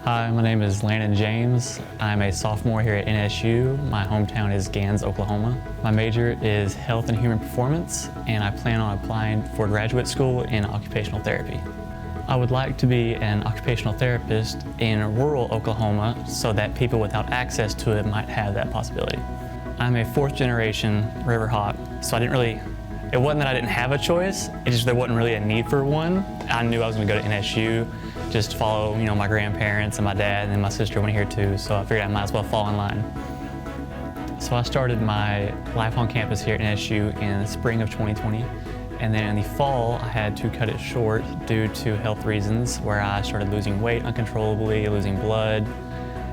Hi, my name is Landon James. I'm a sophomore here at NSU. My hometown is Gans, Oklahoma. My major is Health and Human Performance, and I plan on applying for graduate school in occupational therapy. I would like to be an occupational therapist in rural Oklahoma so that people without access to it might have that possibility. I'm a fourth generation river hawk, so it wasn't that I didn't have a choice, it's just there wasn't really a need for one. I knew I was going to go to NSU, just follow my grandparents and my dad, and then my sister went here too, so I figured I might as well fall in line. So I started my life on campus here at NSU in the spring of 2020, and then in the fall I had to cut it short due to health reasons where I started losing weight uncontrollably, losing blood,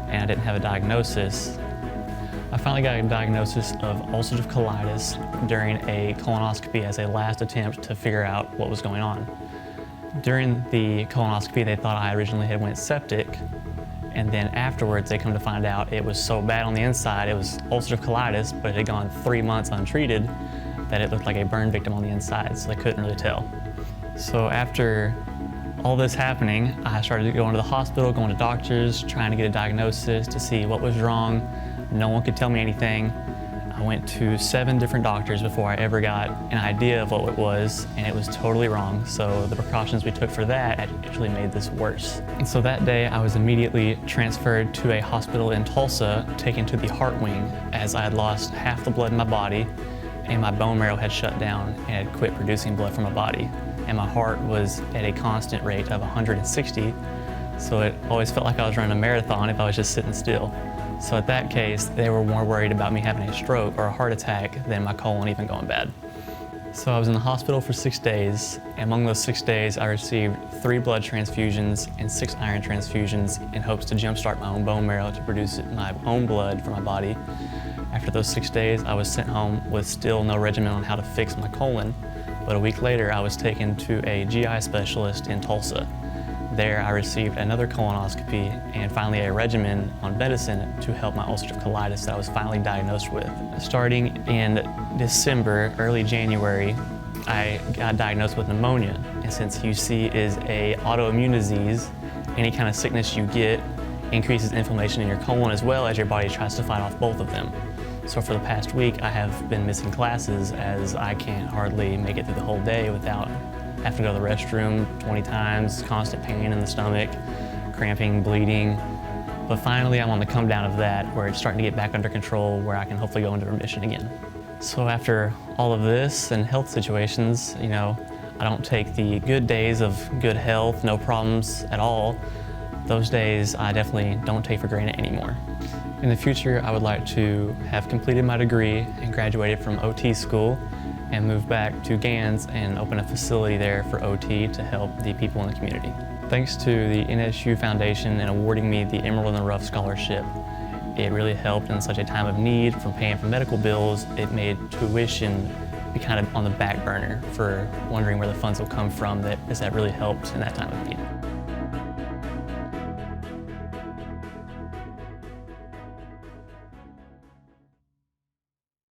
and I didn't have a diagnosis. I finally got a diagnosis of ulcerative colitis during a colonoscopy as a last attempt to figure out what was going on. During the colonoscopy, they thought I originally had went septic, and then afterwards they come to find out it was so bad on the inside, it was ulcerative colitis, but it had gone 3 months untreated, that it looked like a burn victim on the inside, so they couldn't really tell. So after all this happening, I started going to the hospital, going to doctors, trying to get a diagnosis to see what was wrong. No one could tell me anything. I went to 7 different doctors before I ever got an idea of what it was, and it was totally wrong. So the precautions we took for that actually made this worse. And so that day I was immediately transferred to a hospital in Tulsa, taken to the heart wing, as I had lost half the blood in my body and my bone marrow had shut down and had quit producing blood from my body. And my heart was at a constant rate of 160, so it always felt like I was running a marathon if I was just sitting still. So at that case, they were more worried about me having a stroke or a heart attack than my colon even going bad. So I was in the hospital for 6 days. Among those 6 days, I received 3 blood transfusions and 6 iron transfusions in hopes to jumpstart my own bone marrow to produce my own blood for my body. After those 6 days, I was sent home with still no regimen on how to fix my colon. But a week later, I was taken to a GI specialist in Tulsa. There, I received another colonoscopy and finally a regimen on medicine to help my ulcerative colitis that I was finally diagnosed with. Starting in December, early January, I got diagnosed with pneumonia. And since UC is an autoimmune disease, any kind of sickness you get increases inflammation in your colon as well as your body tries to fight off both of them. So for the past week, I have been missing classes as I can't hardly make it through the whole day without having to go to the restroom 20 times, constant pain in the stomach, cramping, bleeding. But finally, I'm on the come down of that, where it's starting to get back under control, where I can hopefully go into remission again. So after all of this and health situations, I don't take the good days of good health, no problems at all. Those days I definitely don't take for granted anymore. In the future, I would like to have completed my degree and graduated from OT school and move back to Gans and open a facility there for OT to help the people in the community. Thanks to the NSU Foundation in awarding me the Emerald in the Rough Scholarship, it really helped in such a time of need. From paying for medical bills, it made tuition be kind of on the back burner for wondering where the funds will come from that really helped in that time of need.